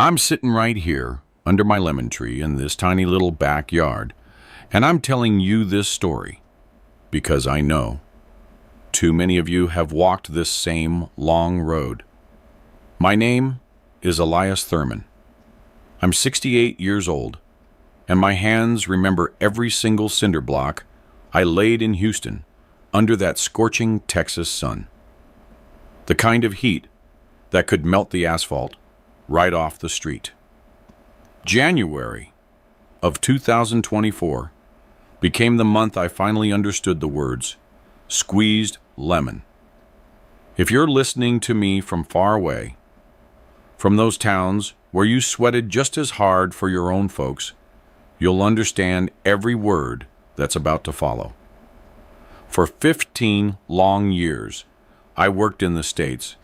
I'm sitting right here under my lemon tree in this tiny little backyard, and I'm telling you this story because I know too many of you have walked this same long road. My name is Elias Thurman. I'm 68 years old, and my hands remember every single cinder block I laid in Houston under that scorching Texas sun. The kind of heat that could melt the asphalt right off the street. January of 2024 became the month I finally understood the words, squeezed lemon. If you're listening to me from far away, from those towns where you sweated just as hard for your own folks, you'll understand every word that's about to follow. For 15 long years, I worked in the States,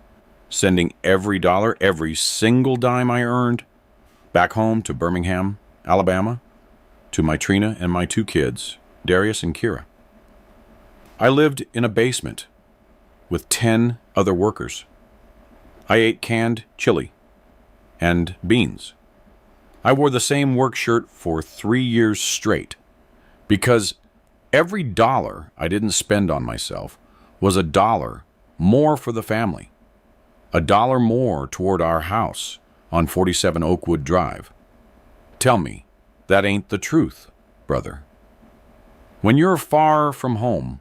sending every dollar, every single dime I earned, back home to Birmingham, Alabama, to my Trina and my two kids, Darius and Kira. I lived in a basement with 10 other workers. I ate canned chili and beans. I wore the same work shirt for 3 years straight because every dollar I didn't spend on myself was a dollar more for the family, a dollar more toward our house on 47 Oakwood Drive. Tell me, that ain't the truth, brother. When you're far from home,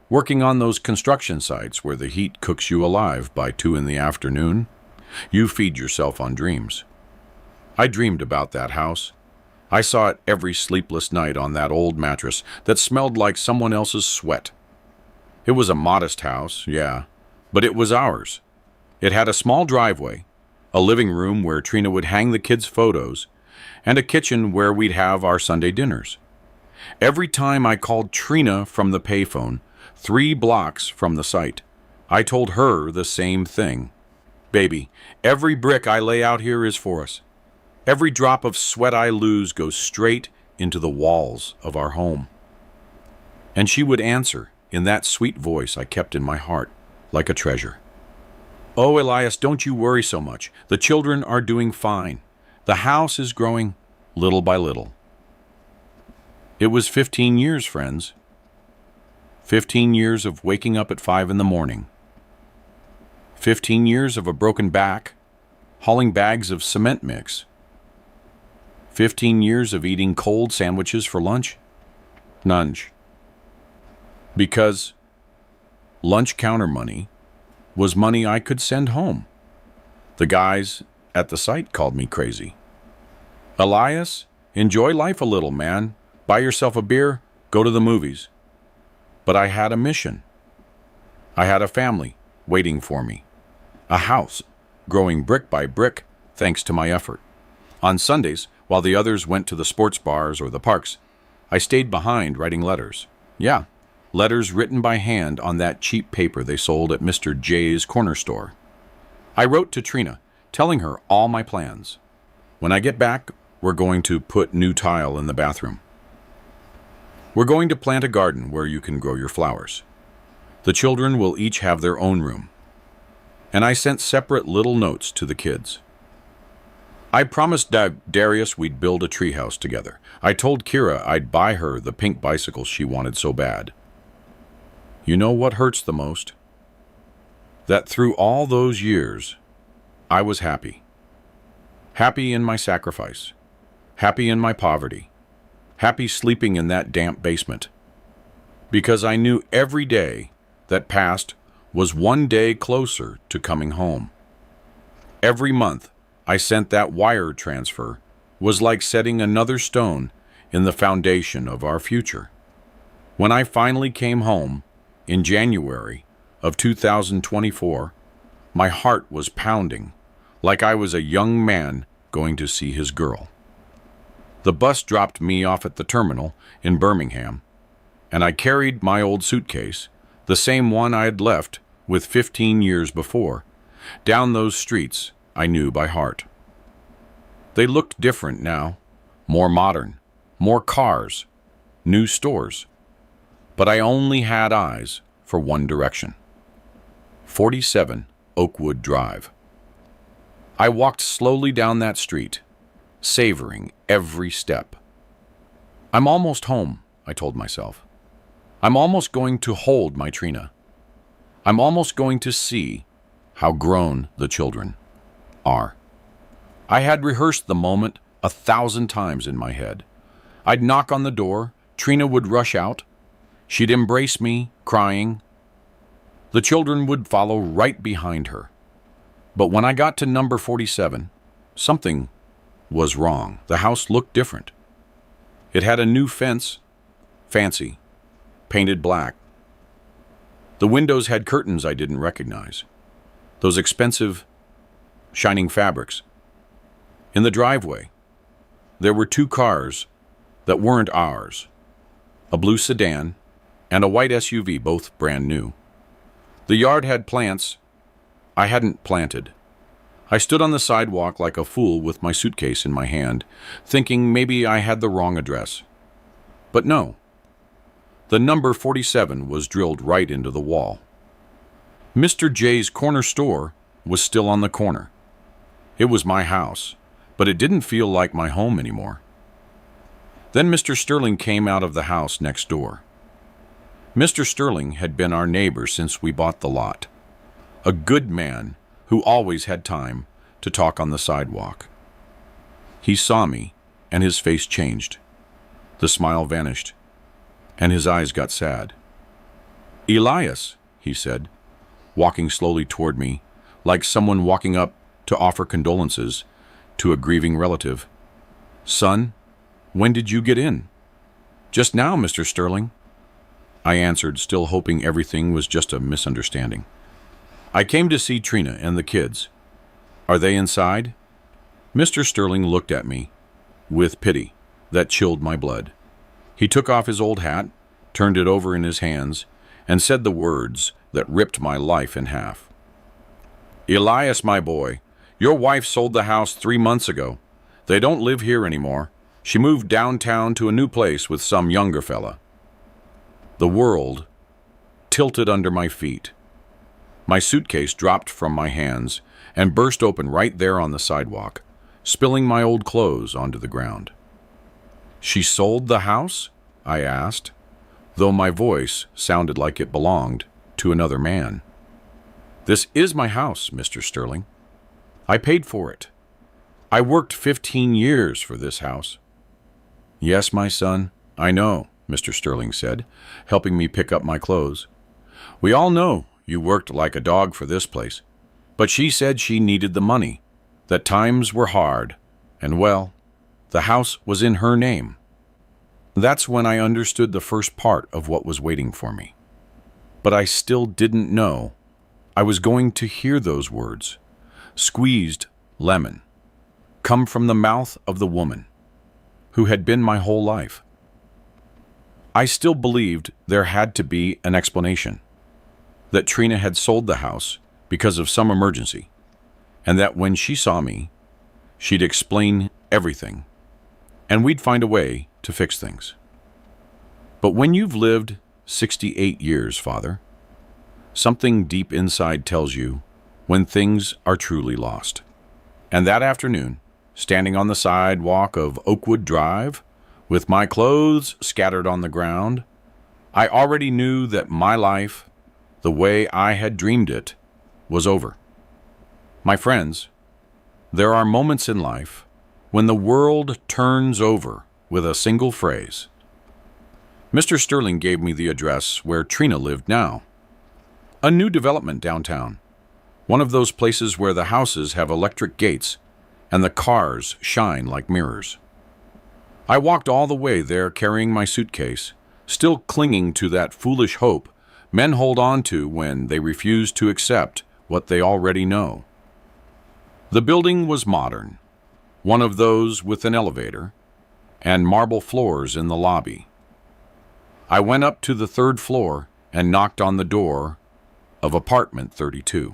working on those construction sites where the heat cooks you alive by 2 in the afternoon, you feed yourself on dreams. I dreamed about that house. I saw it every sleepless night on that old mattress that smelled like someone else's sweat. It was a modest house, yeah, but it was ours. It had a small driveway, a living room where Trina would hang the kids' photos, and a kitchen where we'd have our Sunday dinners. Every time I called Trina from the payphone, 3 blocks from the site, I told her the same thing. Baby, every brick I lay out here is for us. Every drop of sweat I lose goes straight into the walls of our home. And she would answer in that sweet voice I kept in my heart like a treasure. Oh, Elias, don't you worry so much. The children are doing fine. The house is growing little by little. It was 15 years, friends. 15 years of waking up at 5 in the morning. 15 years of a broken back, hauling bags of cement mix. 15 years of eating cold sandwiches for lunch. Nunge. Because lunch counter money was money I could send home. The guys at the site called me crazy. Elias, enjoy life a little, man. Buy yourself a beer, go to the movies. But I had a mission. I had a family waiting for me. A house growing brick by brick thanks to my effort. On Sundays, while the others went to the sports bars or the parks, I stayed behind writing letters. Yeah, letters written by hand on that cheap paper they sold at Mr. J's corner store. I wrote to Trina, telling her all my plans. When I get back, we're going to put new tile in the bathroom. We're going to plant a garden where you can grow your flowers. The children will each have their own room. And I sent separate little notes to the kids. I promised Darius we'd build a treehouse together. I told Kira I'd buy her the pink bicycle she wanted so bad. You know what hurts the most? That through all those years, I was happy. Happy in my sacrifice. Happy in my poverty. Happy sleeping in that damp basement. Because I knew every day that passed was one day closer to coming home. Every month I sent that wire transfer was like setting another stone in the foundation of our future. When I finally came home in January of 2024, my heart was pounding like I was a young man going to see his girl. The bus dropped me off at the terminal in Birmingham, and I carried my old suitcase, the same one I had left with 15 years before, down those streets I knew by heart. They looked different now, more modern, more cars, new stores. But I only had eyes for one direction. 47 Oakwood Drive. I walked slowly down that street, savoring every step. I'm almost home, I told myself. I'm almost going to hold my Trina. I'm almost going to see how grown the children are. I had rehearsed the moment 1,000 times in my head. I'd knock on the door, Trina would rush out. She'd embrace me, crying. The children would follow right behind her. But when I got to number 47, something was wrong. The house looked different. It had a new fence, fancy, painted black. The windows had curtains I didn't recognize. Those expensive, shining fabrics. In the driveway, there were 2 cars that weren't ours. A blue sedan and a white SUV, both brand new. The yard had plants I hadn't planted. I stood on the sidewalk like a fool with my suitcase in my hand, thinking maybe I had the wrong address. But no. The number 47 was drilled right into the wall. Mr. J's corner store was still on the corner. It was my house, but it didn't feel like my home anymore. Then Mr. Sterling came out of the house next door. Mr. Sterling had been our neighbor since we bought the lot. A good man who always had time to talk on the sidewalk. He saw me, and his face changed. The smile vanished, and his eyes got sad. "Elias," he said, walking slowly toward me, like someone walking up to offer condolences to a grieving relative. "Son, when did you get in?" "Just now, Mr. Sterling," I answered, still hoping everything was just a misunderstanding. "I came to see Trina and the kids. Are they inside?" Mr. Sterling looked at me with pity that chilled my blood. He took off his old hat, turned it over in his hands, and said the words that ripped my life in half. "Elias, my boy, your wife sold the house 3 months ago. They don't live here anymore. She moved downtown to a new place with some younger fella." The world tilted under my feet. My suitcase dropped from my hands and burst open right there on the sidewalk, spilling my old clothes onto the ground. "She sold the house?" I asked, though my voice sounded like it belonged to another man. "This is my house, Mr. Sterling. I paid for it. I worked 15 years for this house." "Yes, my son, I know," Mr. Sterling said, helping me pick up my clothes. "We all know you worked like a dog for this place, but she said she needed the money, that times were hard, and well, the house was in her name." That's when I understood the first part of what was waiting for me. But I still didn't know I was going to hear those words, squeezed lemon, come from the mouth of the woman who had been my whole life. I still believed there had to be an explanation, that Trina had sold the house because of some emergency, and that when she saw me, she'd explain everything, and we'd find a way to fix things. But when you've lived 68 years, Father, something deep inside tells you when things are truly lost. And that afternoon, standing on the sidewalk of Oakwood Drive, with my clothes scattered on the ground, I already knew that my life, the way I had dreamed it, was over. My friends, there are moments in life when the world turns over with a single phrase. Mr. Sterling gave me the address where Trina lived now. A new development downtown, one of those places where the houses have electric gates and the cars shine like mirrors. I walked all the way there carrying my suitcase, still clinging to that foolish hope men hold on to when they refuse to accept what they already know. The building was modern, one of those with an elevator and marble floors in the lobby. I went up to the 3rd floor and knocked on the door of apartment 32.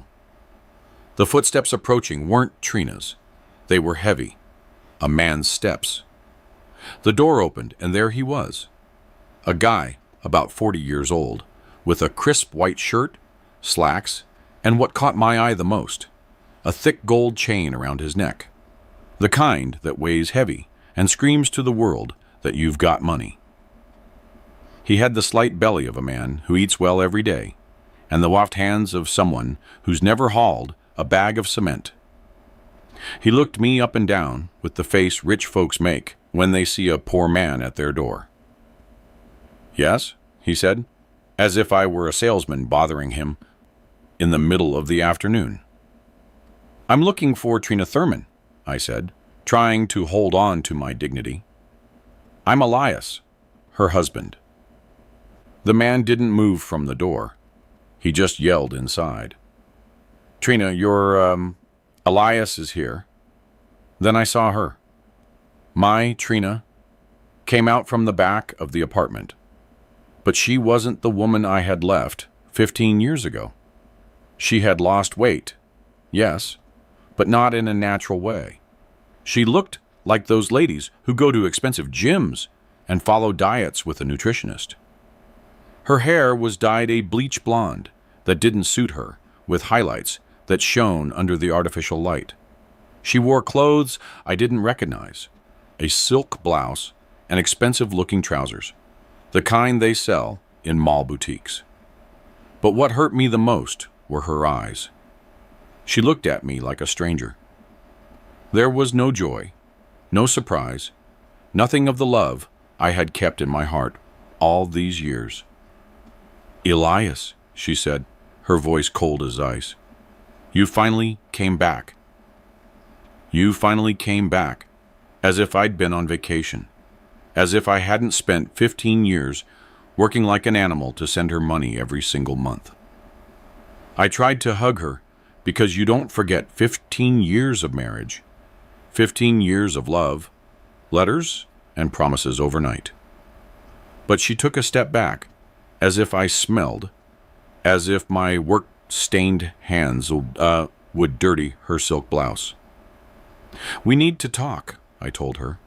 The footsteps approaching weren't Trina's. They were heavy, a man's steps. The door opened, and there he was, a guy about 40 years old, with a crisp white shirt, slacks, and what caught my eye the most, a thick gold chain around his neck, the kind that weighs heavy and screams to the world that you've got money. He had the slight belly of a man who eats well every day, and the waft hands of someone who's never hauled a bag of cement. He looked me up and down with the face rich folks make when they see a poor man at their door. "Yes," he said, as if I were a salesman bothering him in the middle of the afternoon. "I'm looking for Trina Thurman," I said, trying to hold on to my dignity. "I'm Elias, her husband." The man didn't move from the door. He just yelled inside. "Trina, Elias is here." Then I saw her. My Trina came out from the back of the apartment. But she wasn't the woman I had left 15 years ago. She had lost weight, yes, but not in a natural way. She looked like those ladies who go to expensive gyms and follow diets with a nutritionist. Her hair was dyed a bleach blonde that didn't suit her, with highlights that shone under the artificial light. She wore clothes I didn't recognize, a silk blouse and expensive-looking trousers, the kind they sell in mall boutiques. But what hurt me the most were her eyes. She looked at me like a stranger. There was no joy, no surprise, nothing of the love I had kept in my heart all these years. "Elias," she said, her voice cold as ice. "You finally came back." You finally came back, as if I'd been on vacation, as if I hadn't spent 15 years working like an animal to send her money every single month. I tried to hug her, because you don't forget 15 years of marriage, 15 years of love, letters and promises overnight. But she took a step back, as if I smelled, as if my work-stained hands would dirty her silk blouse. "We need to talk," I told her.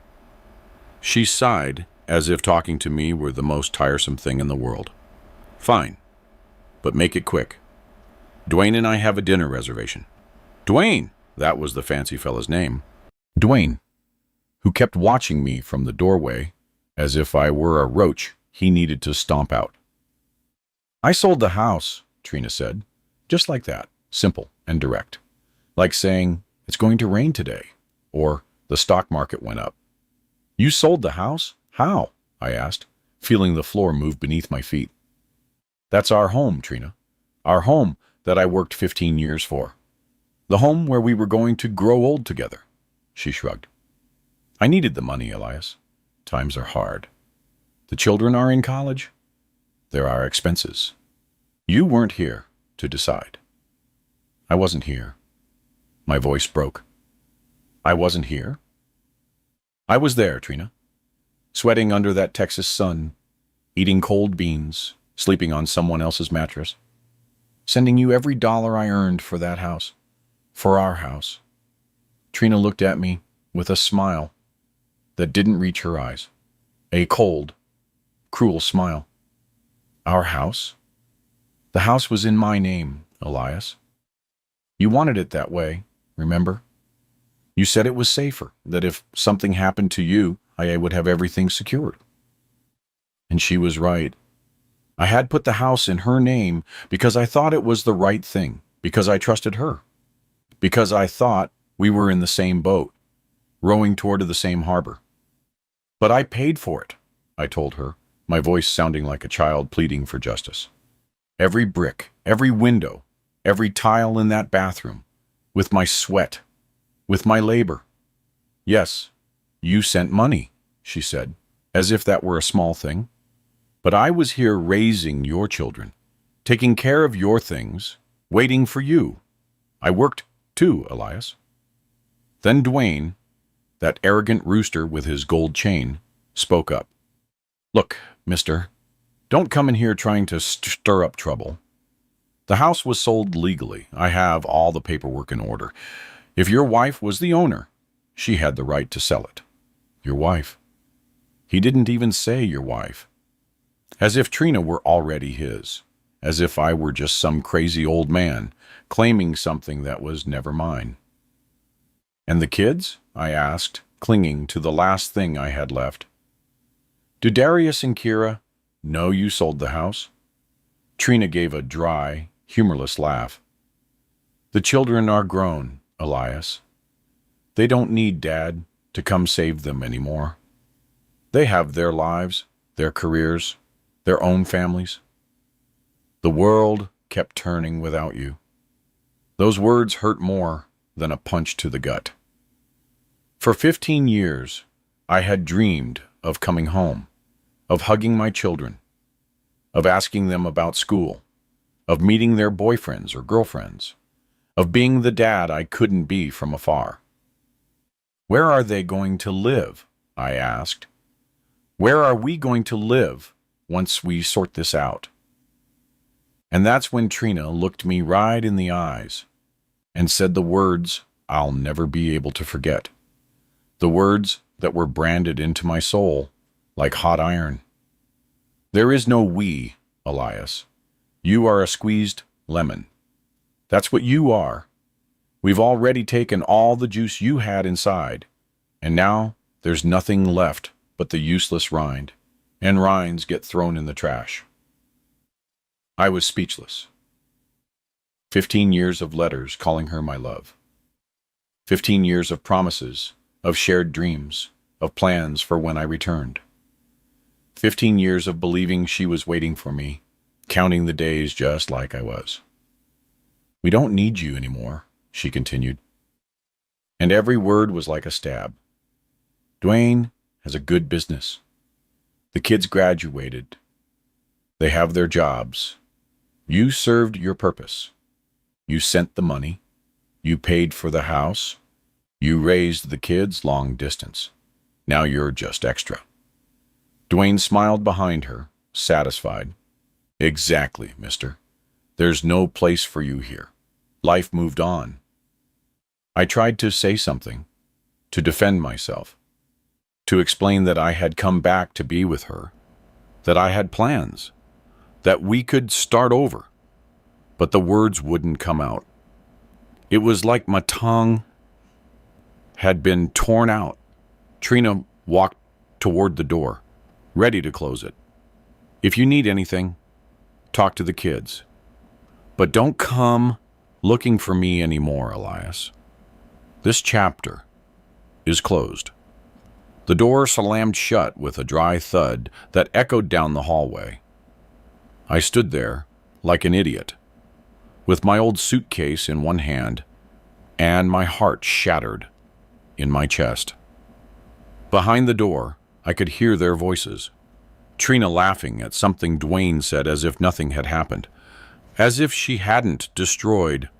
She sighed, as if talking to me were the most tiresome thing in the world. "Fine, but make it quick. Dwayne and I have a dinner reservation." Dwayne, that was the fancy fella's name. Dwayne, who kept watching me from the doorway, as if I were a roach he needed to stomp out. "I sold the house," Trina said, just like that, simple and direct. Like saying, "It's going to rain today," or "The stock market went up." "You sold the house? How?" I asked, feeling the floor move beneath my feet. "That's our home, Trina. Our home that I worked 15 years for. The home where we were going to grow old together." She shrugged. "I needed the money, Elias. Times are hard. The children are in college. There are expenses. You weren't here to decide." "I wasn't here." My voice broke. "I wasn't here?" "I was there, Trina. Sweating under that Texas sun, eating cold beans, sleeping on someone else's mattress, sending you every dollar I earned for that house, for our house." Trina looked at me with a smile that didn't reach her eyes, a cold, cruel smile. "Our house? The house was in my name, Elias. You wanted it that way, remember? You said it was safer, that if something happened to you, I would have everything secured." And she was right. I had put the house in her name because I thought it was the right thing, because I trusted her, because I thought we were in the same boat, rowing toward the same harbor. "But I paid for it," I told her, my voice sounding like a child pleading for justice. "Every brick, every window, every tile in that bathroom, with my sweat, with my labor." "Yes, you sent money," she said, as if that were a small thing. "But I was here raising your children, taking care of your things, waiting for you. I worked too, Elias." Then Dwayne, that arrogant rooster with his gold chain, spoke up. "Look, mister, don't come in here trying to stir up trouble. The house was sold legally. I have all the paperwork in order. If your wife was the owner, she had the right to sell it." "Your wife?" He didn't even say your wife. As if Trina were already his. as if I were just some crazy old man claiming something that was never mine. "And the kids?" I asked, clinging to the last thing I had left. "Do Darius and Kira know you sold the house?" Trina gave a dry, humorless laugh. "The children are grown, Elias. They don't need Dad to come save them anymore. They have their lives, their careers, their own families. The world kept turning without you." Those words hurt more than a punch to the gut. For 15 years, I had dreamed of coming home, of hugging my children, of asking them about school, of meeting their boyfriends or girlfriends, of being the dad I couldn't be from afar. "Where are they going to live?" I asked. "Where are we going to live once we sort this out?" And that's when Trina looked me right in the eyes and said the words I'll never be able to forget. The words that were branded into my soul like hot iron. "There is no we, Elias. You are a squeezed lemon. That's what you are. We've already taken all the juice you had inside, and now there's nothing left but the useless rind, and rinds get thrown in the trash." I was speechless. 15 years of letters calling her my love. 15 years of promises, of shared dreams, of plans for when I returned. 15 years of believing she was waiting for me, counting the days just like I was. "We don't need you anymore," she continued. And every word was like a stab. "Dwayne has a good business. The kids graduated. They have their jobs. You served your purpose. You sent the money. You paid for the house. You raised the kids long distance. Now you're just extra." Dwayne smiled behind her, satisfied. "Exactly, mister. There's no place for you here. Life moved on." I tried to say something, to defend myself, to explain that I had come back to be with her, that I had plans, that we could start over, but the words wouldn't come out. It was like my tongue had been torn out. Trina walked toward the door, ready to close it. "If you need anything, talk to the kids. But don't come looking for me anymore, Elias. This chapter is closed." The door slammed shut with a dry thud that echoed down the hallway. I stood there like an idiot, with my old suitcase in one hand and my heart shattered in my chest. Behind the door, I could hear their voices. Trina laughing at something Dwayne said as if nothing had happened, as if she hadn't destroyed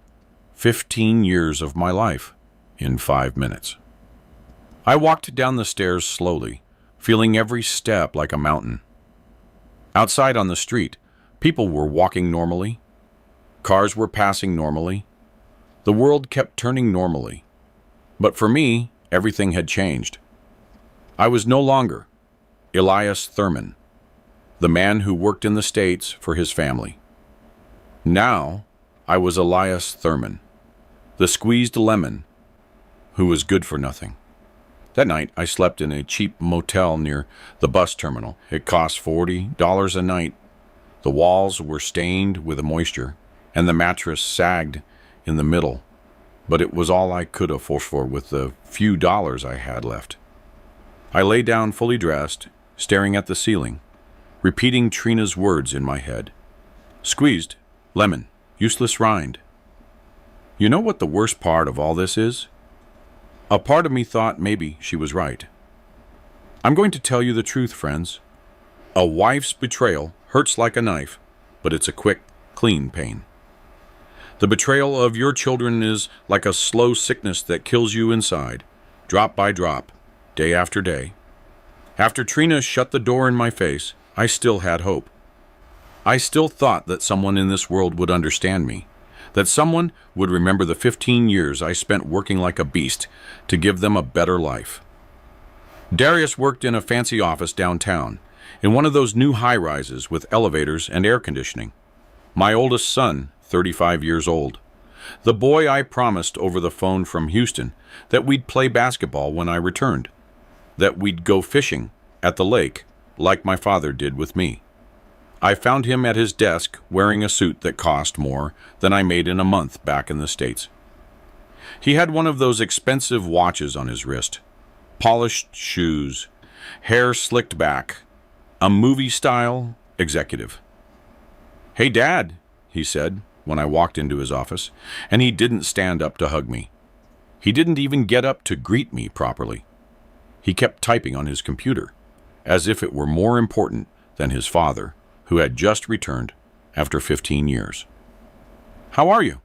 15 years of my life in 5 minutes. I walked down the stairs slowly, feeling every step like a mountain. Outside on the street, people were walking normally. Cars were passing normally. The world kept turning normally. But for me, everything had changed. I was no longer Elias Thurman, the man who worked in the States for his family. Now, I was Elias Thurman, the squeezed lemon who was good for nothing. That night, I slept in a cheap motel near the bus terminal. It cost $40 a night. The walls were stained with moisture, and the mattress sagged in the middle, but it was all I could afford for with the few dollars I had left. I lay down fully dressed, staring at the ceiling, repeating Trina's words in my head. Squeezed, lemon, useless rind. You know what the worst part of all this is? A part of me thought maybe she was right. I'm going to tell you the truth, friends. A wife's betrayal hurts like a knife, but it's a quick, clean pain. The betrayal of your children is like a slow sickness that kills you inside, drop by drop, day after day. After Trina shut the door in my face, I still had hope. I still thought that someone in this world would understand me, that someone would remember the 15 years I spent working like a beast to give them a better life. Darius worked in a fancy office downtown, in one of those new high-rises with elevators and air conditioning. My oldest son, 35 years old. The boy I promised over the phone from Houston that we'd play basketball when I returned, that we'd go fishing at the lake like my father did with me. I found him at his desk wearing a suit that cost more than I made in a month back in the States. He had one of those expensive watches on his wrist, polished shoes, hair slicked back, a movie-style executive. "Hey, Dad," he said when I walked into his office, and he didn't stand up to hug me. He didn't even get up to greet me properly. He kept typing on his computer, as if it were more important than his father, who had just returned after 15 years. "How are you?"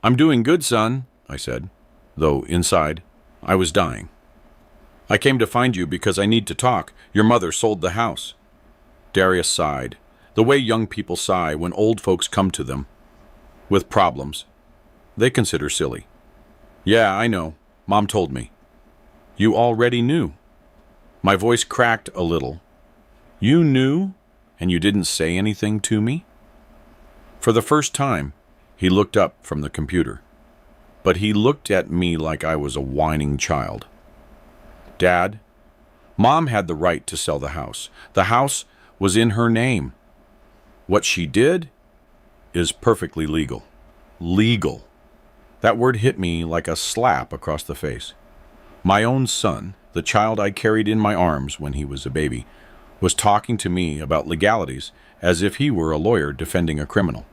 "I'm doing good, son," I said, though inside I was dying. "I came to find you because I need to talk. Your mother sold the house." Darius sighed, the way young people sigh when old folks come to them with problems they consider silly. "Yeah, I know. Mom told me." "You already knew." My voice cracked a little. "You knew, and you didn't say anything to me?" For the first time, he looked up from the computer, but he looked at me like I was a whining child. "Dad, Mom had the right to sell the house. The house was in her name. What she did is perfectly legal." Legal. That word hit me like a slap across the face. My own son, the child I carried in my arms when he was a baby, was talking to me about legalities as if he were a lawyer defending a criminal.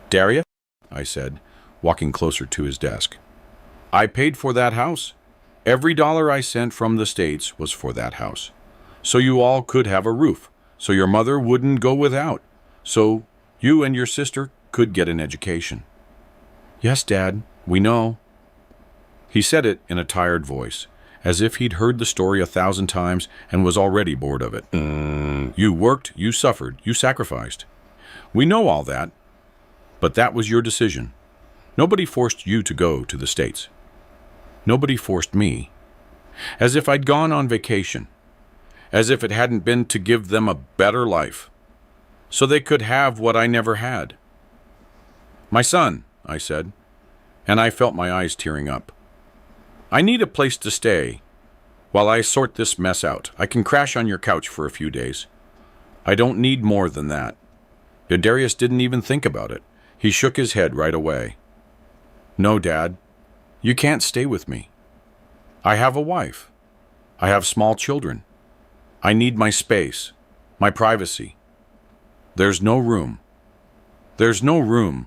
"Darius," I said, walking closer to his desk, "I paid for that house. Every dollar I sent from the States was for that house. So you all could have a roof, so your mother wouldn't go without, so you and your sister could get an education." "Yes, Dad, we know." He said it in a tired voice, as if he'd heard the story 1,000 times and was already bored of it. "You worked, you suffered, you sacrificed. We know all that, but that was your decision. Nobody forced you to go to the States. Nobody forced me. As if I'd gone on vacation. As if it hadn't been to give them a better life, so they could have what I never had." "My son," I said, and I felt my eyes tearing up, "I need a place to stay while I sort this mess out. I can crash on your couch for a few days. I don't need more than that." Darius didn't even think about it. He shook his head right away. "No, Dad, you can't stay with me. I have a wife. I have small children. I need my space, my privacy. There's no room. There's no room."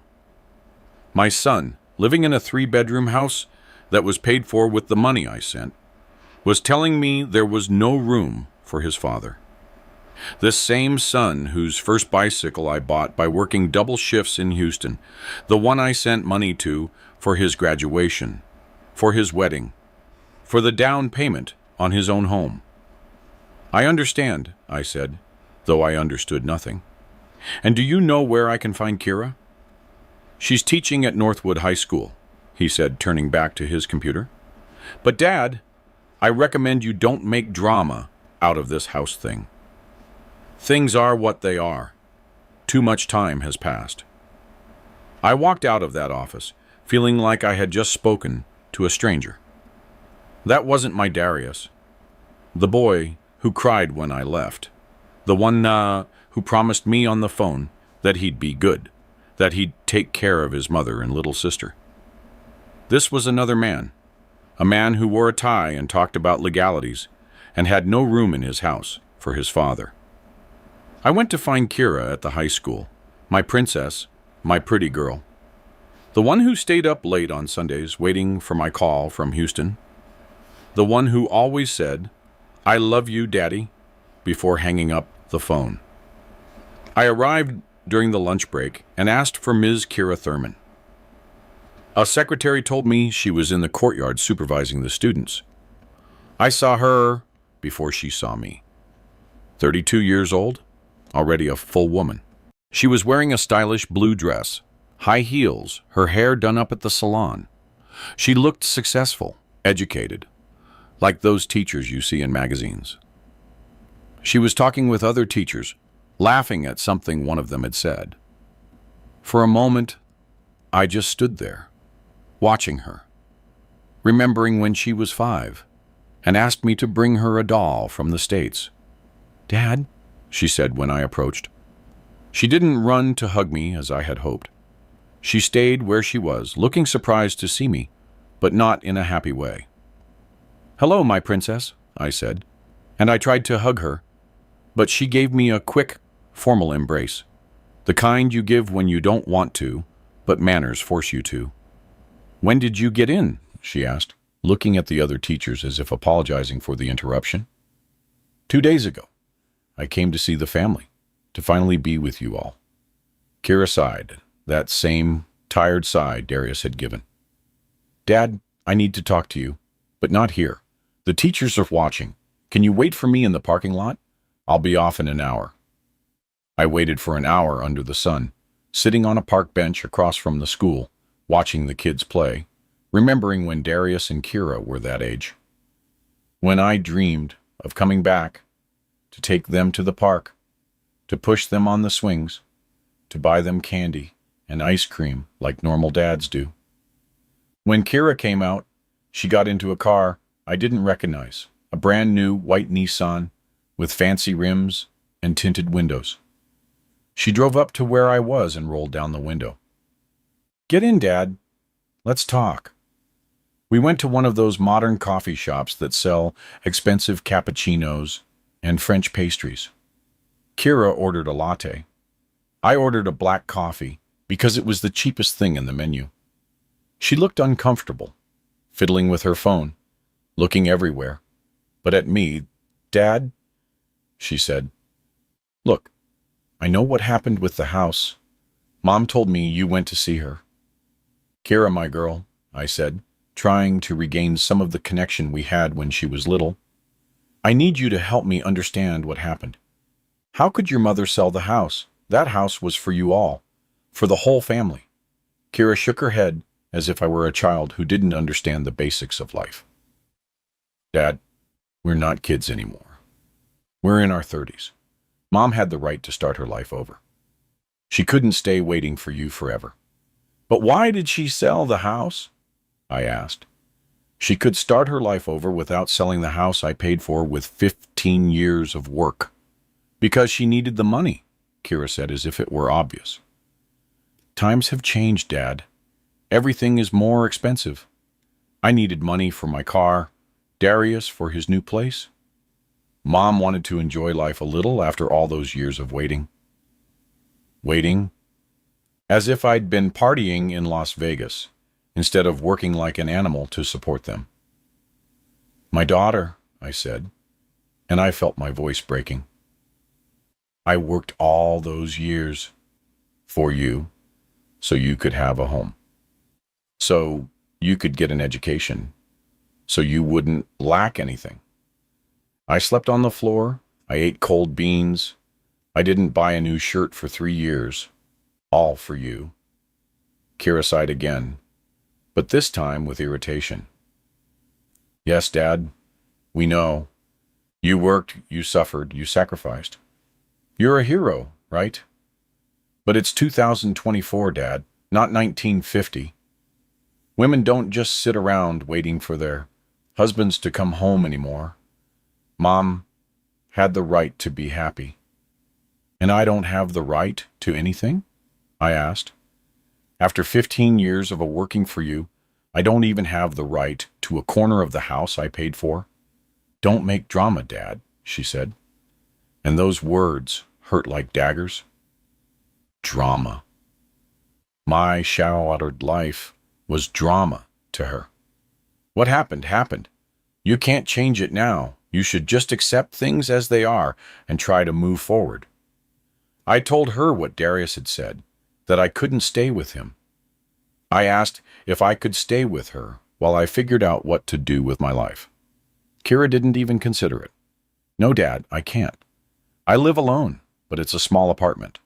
My son, living in a 3-bedroom house that was paid for with the money I sent, was telling me there was no room for his father. This same son whose first bicycle I bought by working double shifts in Houston, the one I sent money to for his graduation, for his wedding, for the down payment on his own home. "I understand," I said, though I understood nothing. "And do you know where I can find Kira?" "She's teaching at Northwood High School," he said, turning back to his computer. "But Dad, I recommend you don't make drama out of this house thing. Things are what they are. Too much time has passed." I walked out of that office, feeling like I had just spoken to a stranger. That wasn't my Darius, the boy who cried when I left, the one who promised me on the phone that he'd be good, that he'd take care of his mother and little sister. This was another man, a man who wore a tie and talked about legalities and had no room in his house for his father. I went to find Kira at the high school, my princess, my pretty girl, the one who stayed up late on Sundays waiting for my call from Houston, the one who always said, "I love you, Daddy," before hanging up the phone. I arrived during the lunch break and asked for Ms. Kira Thurman. A secretary told me she was in the courtyard supervising the students. I saw her before she saw me. 32 years old, already a full woman. She was wearing a stylish blue dress, high heels, her hair done up at the salon. She looked successful, educated, like those teachers you see in magazines. She was talking with other teachers, laughing at something one of them had said. For a moment, I just stood there, watching her, remembering when she was 5, and asked me to bring her a doll from the States. "Dad," she said when I approached. She didn't run to hug me as I had hoped. She stayed where she was, looking surprised to see me, but not in a happy way. "Hello, my princess," I said, and I tried to hug her, but she gave me a quick, formal embrace, the kind you give when you don't want to, but manners force you to. "When did you get in?" she asked, looking at the other teachers as if apologizing for the interruption. "2 days ago. I came to see the family, to finally be with you all." Kira sighed, that same tired sigh Darius had given. "Dad, I need to talk to you, but not here. The teachers are watching. Can you wait for me in the parking lot? I'll be off in an hour." I waited for an hour under the sun, sitting on a park bench across from the school, watching the kids play, remembering when Darius and Kira were that age. When I dreamed of coming back, to take them to the park, to push them on the swings, to buy them candy and ice cream like normal dads do. When Kira came out, she got into a car I didn't recognize, a brand new white Nissan with fancy rims and tinted windows. She drove up to where I was and rolled down the window. "Get in, Dad. Let's talk." We went to one of those modern coffee shops that sell expensive cappuccinos and French pastries. Kira ordered a latte. I ordered a black coffee because it was the cheapest thing in the menu. She looked uncomfortable, fiddling with her phone, looking everywhere, but at me. "Dad," she said, "look, I know what happened with the house. Mom told me you went to see her." "Kira, my girl," I said, trying to regain some of the connection we had when she was little, "I need you to help me understand what happened. How could your mother sell the house? That house was for you all, for the whole family." Kira shook her head as if I were a child who didn't understand the basics of life. "Dad, we're not kids anymore. We're in our 30s. Mom had the right to start her life over. She couldn't stay waiting for you forever." "But why did she sell the house?" I asked. "She could start her life over without selling the house I paid for with 15 years of work." "Because she needed the money," Kira said as if it were obvious. "Times have changed, Dad. Everything is more expensive. I needed money for my car, Darius for his new place. Mom wanted to enjoy life a little after all those years of waiting." Waiting? As if I'd been partying in Las Vegas, instead of working like an animal to support them. "My daughter," I said, and I felt my voice breaking. "I worked all those years for you, so you could have a home. So you could get an education, so you wouldn't lack anything. I slept on the floor, I ate cold beans, I didn't buy a new shirt for 3 years, all for you." Kira sighed again, but this time with irritation. "Yes, Dad, we know. You worked, you suffered, you sacrificed. You're a hero, right? But it's 2024, Dad, not 1950. Women don't just sit around waiting for their husbands to come home anymore. Mom had the right to be happy." "And I don't have the right to anything?" I asked. "After 15 years of working for you, I don't even have the right to a corner of the house I paid for." "Don't make drama, Dad," she said. And those words hurt like daggers. Drama. My shattered life was drama to her. "What happened, happened. You can't change it now. You should just accept things as they are and try to move forward." I told her what Darius had said, that I couldn't stay with him. I asked if I could stay with her while I figured out what to do with my life. Kira didn't even consider it. "No, Dad, I can't. I live alone, but it's a small apartment.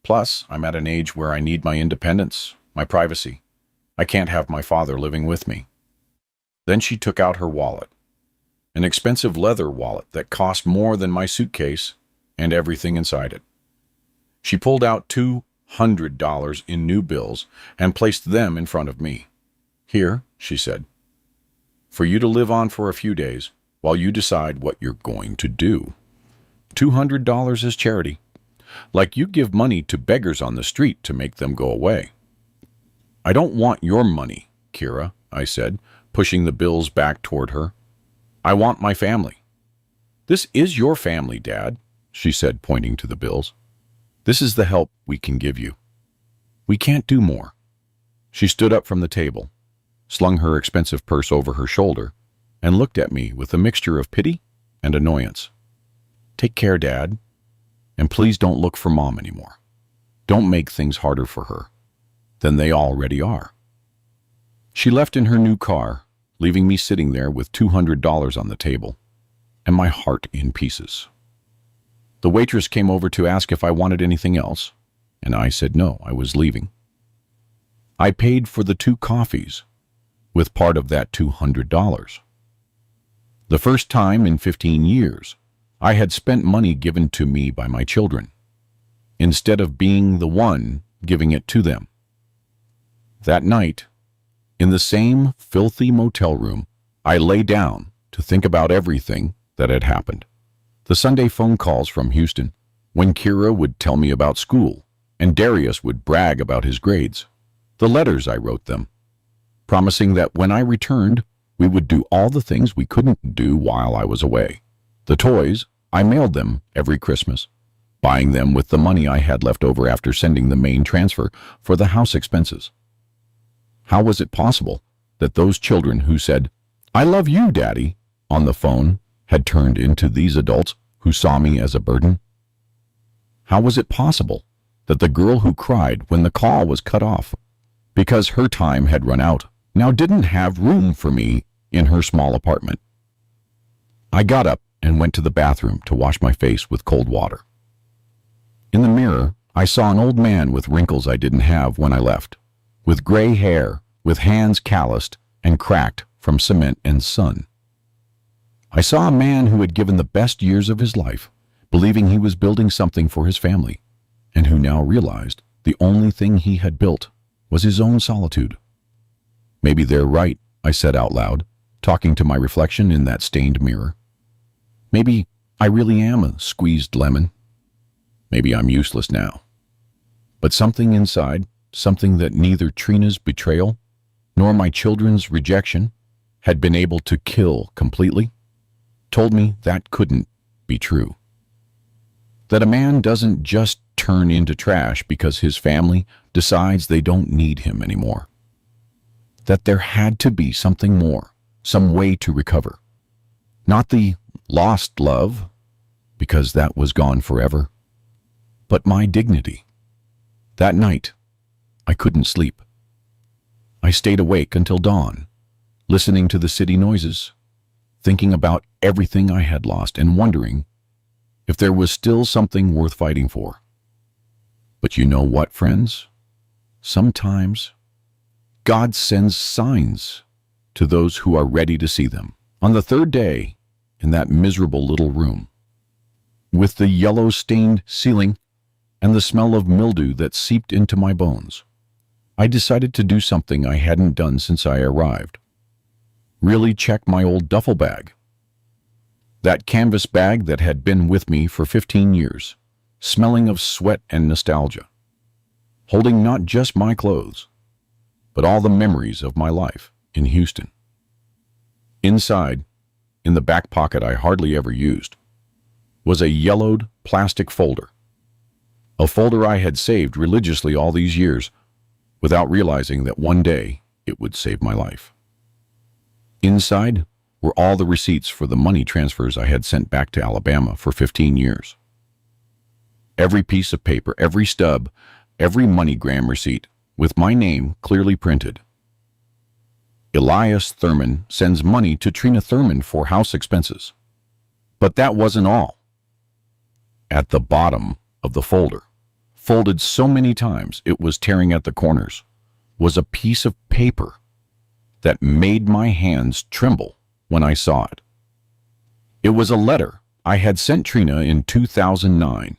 Plus, I'm at an age where I need my independence, my privacy. I can't have my father living with me." Then she took out her wallet, an expensive leather wallet that cost more than my suitcase and everything inside it. She pulled out $200 in new bills and placed them in front of me. "Here," she said, "for you to live on for a few days while you decide what you're going to do. $200 is charity, like you give money to beggars on the street to make them go away." "I don't want your money, Kira," I said, pushing the bills back toward her. "I want my family." "This is your family, Dad," she said, pointing to the bills. "This is the help we can give you. We can't do more." She stood up from the table, slung her expensive purse over her shoulder, and looked at me with a mixture of pity and annoyance. "Take care, Dad, and please don't look for Mom anymore. Don't make things harder for her than they already are." She left in her new car, leaving me sitting there with $200 on the table and my heart in pieces. The waitress came over to ask if I wanted anything else, and I said no, I was leaving. I paid for the 2 coffees with part of that $200. The first time in 15 years, I had spent money given to me by my children, instead of being the one giving it to them. That night, in the same filthy motel room, I lay down to think about everything that had happened. The Sunday phone calls from Houston, when Kira would tell me about school, and Darius would brag about his grades. The letters I wrote them, promising that when I returned, we would do all the things we couldn't do while I was away. The toys, I mailed them every Christmas, buying them with the money I had left over after sending the main transfer for the house expenses. How was it possible that those children who said, "I love you, Daddy," on the phone had turned into these adults who saw me as a burden? How was it possible that the girl who cried when the call was cut off because her time had run out now didn't have room for me in her small apartment? I got up and went to the bathroom to wash my face with cold water. In the mirror, I saw an old man with wrinkles I didn't have when I left, with gray hair, with hands calloused and cracked from cement and sun. I saw a man who had given the best years of his life, believing he was building something for his family, and who now realized the only thing he had built was his own solitude. "Maybe they're right," I said out loud, talking to my reflection in that stained mirror. "Maybe I really am a squeezed lemon. Maybe I'm useless now." But something inside, something that neither Trina's betrayal nor my children's rejection had been able to kill completely, told me that couldn't be true. That a man doesn't just turn into trash because his family decides they don't need him anymore. That there had to be something more, some way to recover. Not the lost love, because that was gone forever, but my dignity. That night, I couldn't sleep. I stayed awake until dawn, listening to the city noises, thinking about everything I had lost and wondering if there was still something worth fighting for. But you know what, friends? Sometimes God sends signs to those who are ready to see them. On the third day, in that miserable little room, with the yellow-stained ceiling and the smell of mildew that seeped into my bones, I decided to do something I hadn't done since I arrived. Really check my old duffel bag. That canvas bag that had been with me for 15 years, smelling of sweat and nostalgia, holding not just my clothes, but all the memories of my life in Houston. Inside, in the back pocket I hardly ever used, was a yellowed plastic folder. A folder I had saved religiously all these years, without realizing that one day it would save my life. Inside were all the receipts for the money transfers I had sent back to Alabama for 15 years. Every piece of paper, every stub, every MoneyGram receipt, with my name clearly printed. Elias Thurman sends money to Trina Thurman for house expenses. But that wasn't all. At the bottom of the folder, folded so many times it was tearing at the corners, was a piece of paper that made my hands tremble when I saw it. It was a letter I had sent Trina in 2009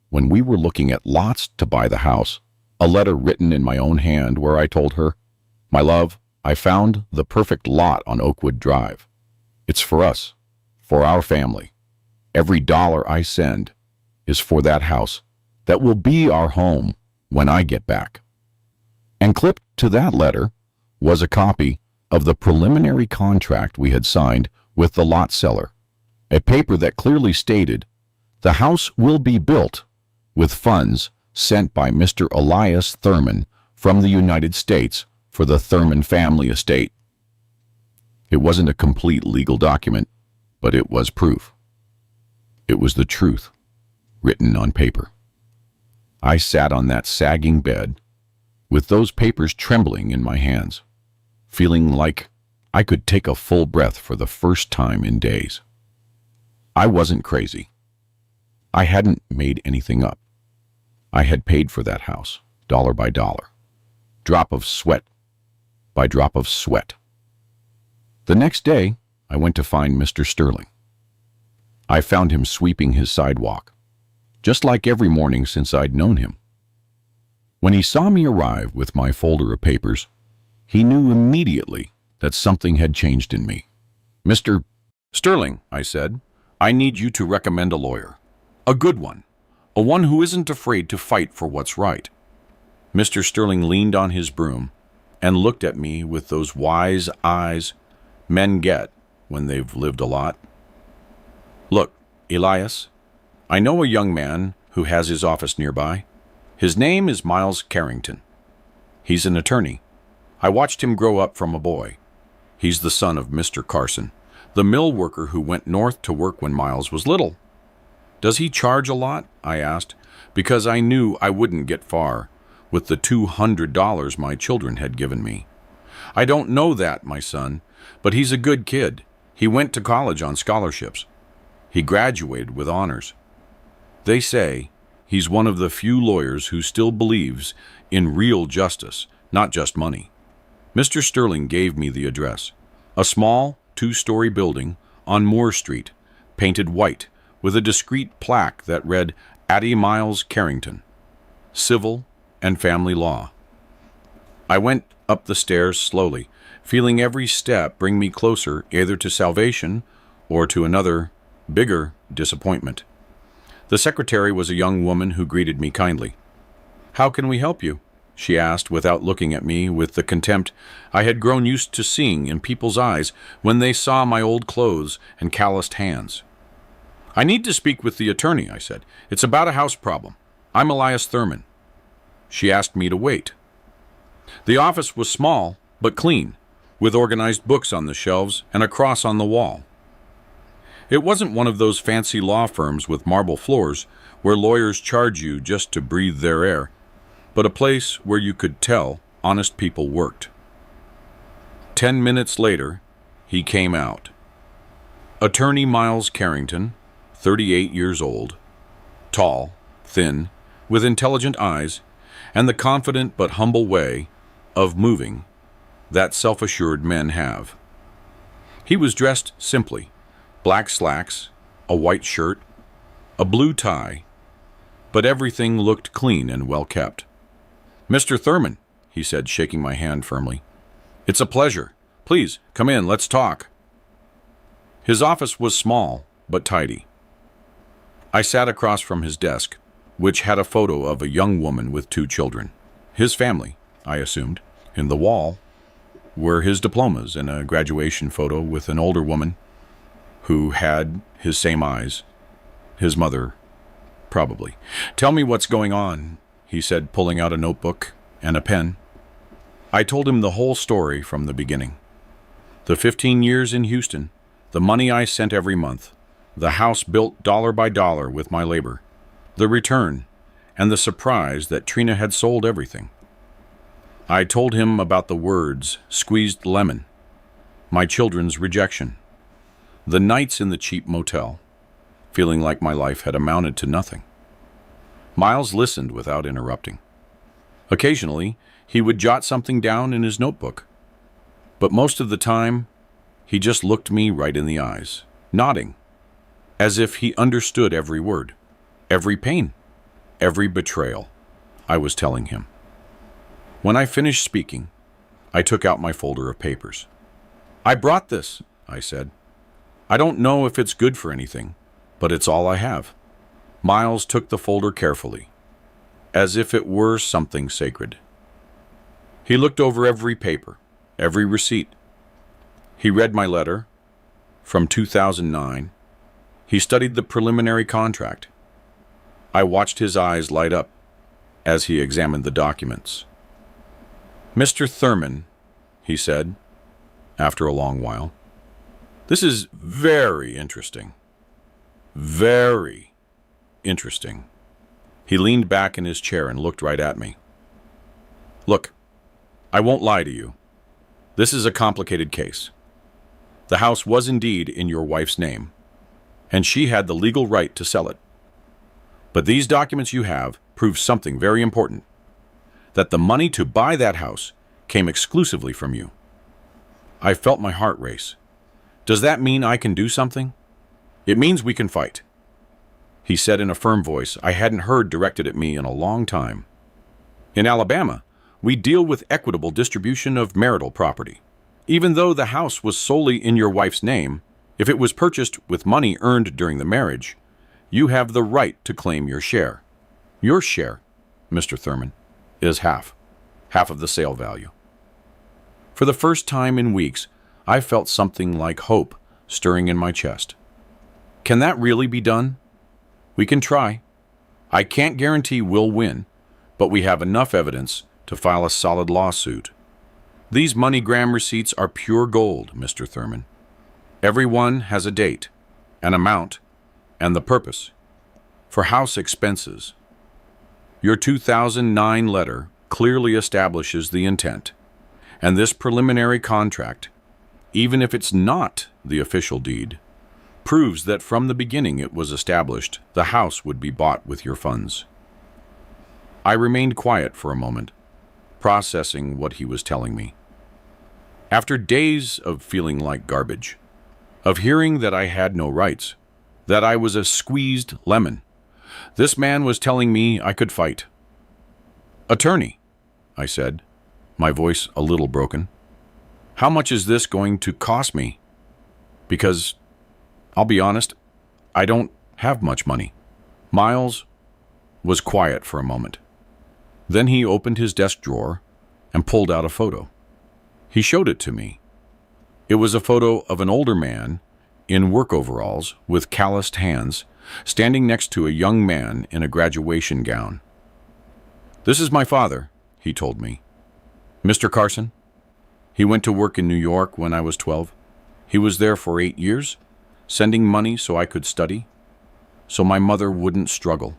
when we were looking at lots to buy the house A letter written in my own hand where I told her, "My love, I found the perfect lot on Oakwood Drive. It's for us, for our family. Every dollar I send is for that house that will be our home when I get back." And clipped to that letter was a copy of the preliminary contract we had signed with the lot seller, a paper that clearly stated, "The house will be built with funds sent by Mr. Elias Thurman from the United States for the Thurman family estate." It wasn't a complete legal document, but it was proof. It was the truth, written on paper. I sat on that sagging bed, with those papers trembling in my hands, feeling like I could take a full breath for the first time in days. I wasn't crazy. I hadn't made anything up. I had paid for that house, dollar by dollar, drop of sweat by drop of sweat. The next day, I went to find Mr. Sterling. I found him sweeping his sidewalk, just like every morning since I'd known him. When he saw me arrive with my folder of papers, he knew immediately that something had changed in me. "Mr. Sterling," I said, "I need you to recommend a lawyer. A good one. A one who isn't afraid to fight for what's right." Mr. Sterling leaned on his broom and looked at me with those wise eyes men get when they've lived a lot. "Look, Elias, I know a young man who has his office nearby. His name is Miles Carrington. He's an attorney. I watched him grow up from a boy. He's the son of Mr. Carson, the mill worker who went north to work when Miles was little." "Does he charge a lot?" I asked, because I knew I wouldn't get far with the $200 my children had given me. "I don't know that, my son, but he's a good kid. He went to college on scholarships. He graduated with honors. They say he's one of the few lawyers who still believes in real justice, not just money." Mr. Sterling gave me the address, a small two-story building on Moore Street, painted white, with a discreet plaque that read Addie Miles Carrington, Civil and Family Law. I went up the stairs slowly, feeling every step bring me closer either to salvation or to another, bigger disappointment. The secretary was a young woman who greeted me kindly. "How can we help you?" she asked without looking at me with the contempt I had grown used to seeing in people's eyes when they saw my old clothes and calloused hands. "I need to speak with the attorney," I said. "It's about a house problem. I'm Elias Thurman." She asked me to wait. The office was small but clean, with organized books on the shelves and a cross on the wall. It wasn't one of those fancy law firms with marble floors where lawyers charge you just to breathe their air, but a place where you could tell honest people worked. 10 minutes later, he came out. Attorney Miles Carrington, 38 years old, tall, thin, with intelligent eyes, and the confident but humble way of moving that self-assured men have. He was dressed simply, black slacks, a white shirt, a blue tie, but everything looked clean and well kept. "Mr. Thurman," he said, shaking my hand firmly. "It's a pleasure. Please, come in, let's talk." His office was small, but tidy. I sat across from his desk, which had a photo of a young woman with 2 children. His family, I assumed. In the wall were his diplomas and a graduation photo with an older woman who had his same eyes. His mother, probably. "Tell me what's going on," he said, pulling out a notebook and a pen. I told him the whole story from the beginning. The 15 years in Houston, the money I sent every month, the house built dollar by dollar with my labor, the return, and the surprise that Trina had sold everything. I told him about the words, squeezed lemon, my children's rejection, the nights in the cheap motel, feeling like my life had amounted to nothing. Miles listened without interrupting. Occasionally, he would jot something down in his notebook, but most of the time, he just looked me right in the eyes, nodding, as if he understood every word, every pain, every betrayal I was telling him. When I finished speaking, I took out my folder of papers. "I brought this," I said. "I don't know if it's good for anything, but it's all I have." Miles took the folder carefully, as if it were something sacred. He looked over every paper, every receipt. He read my letter from 2009. He studied the preliminary contract. I watched his eyes light up as he examined the documents. "Mr. Thurman," he said, after a long while, "this is very interesting. Very interesting." He leaned back in his chair and looked right at me. "Look, I won't lie to you. This is a complicated case. The house was indeed in your wife's name, and she had the legal right to sell it. But these documents you have prove something very important, that the money to buy that house came exclusively from you." I felt my heart race. "Does that mean I can do something?" "It means we can fight," he said in a firm voice I hadn't heard directed at me in a long time. "In Alabama, we deal with equitable distribution of marital property. Even though the house was solely in your wife's name, if it was purchased with money earned during the marriage, you have the right to claim your share. Your share, Mr. Thurman, is half of the sale value." For the first time in weeks, I felt something like hope stirring in my chest. Can that really be done? We can try. I can't guarantee we'll win, but we have enough evidence to file a solid lawsuit. These MoneyGram receipts are pure gold, Mr. Thurman. Every one has a date, an amount, and the purpose. For house expenses. Your 2009 letter clearly establishes the intent, and this preliminary contract, even if it's not the official deed, proves that from the beginning it was established the house would be bought with your funds. I remained quiet for a moment, processing what he was telling me. After days of feeling like garbage, of hearing that I had no rights, that I was a squeezed lemon, this man was telling me I could fight. "Attorney," I said, my voice a little broken, "how much is this going to cost me? Because, I'll be honest, I don't have much money." Miles was quiet for a moment. Then he opened his desk drawer and pulled out a photo. He showed it to me. It was a photo of an older man in work overalls with calloused hands, standing next to a young man in a graduation gown. "This is my father," he told me. "Mr. Carson. He went to work in New York when I was 12. He was there for 8 years, sending money so I could study, so my mother wouldn't struggle.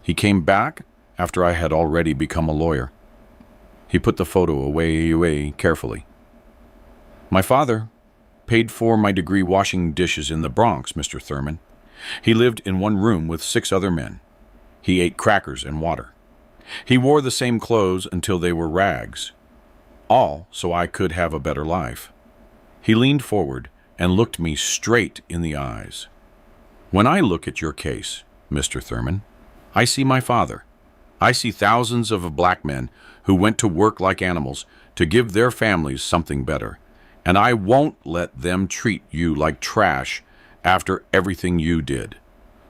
He came back after I had already become a lawyer." He put the photo away carefully. "My father paid for my degree washing dishes in the Bronx, Mr. Thurman. He lived in one room with 6 other men. He ate crackers and water. He wore the same clothes until they were rags, all so I could have a better life." He leaned forward and looked me straight in the eyes. "When I look at your case, Mr. Thurman, I see my father. I see thousands of black men who went to work like animals to give their families something better, and I won't let them treat you like trash after everything you did.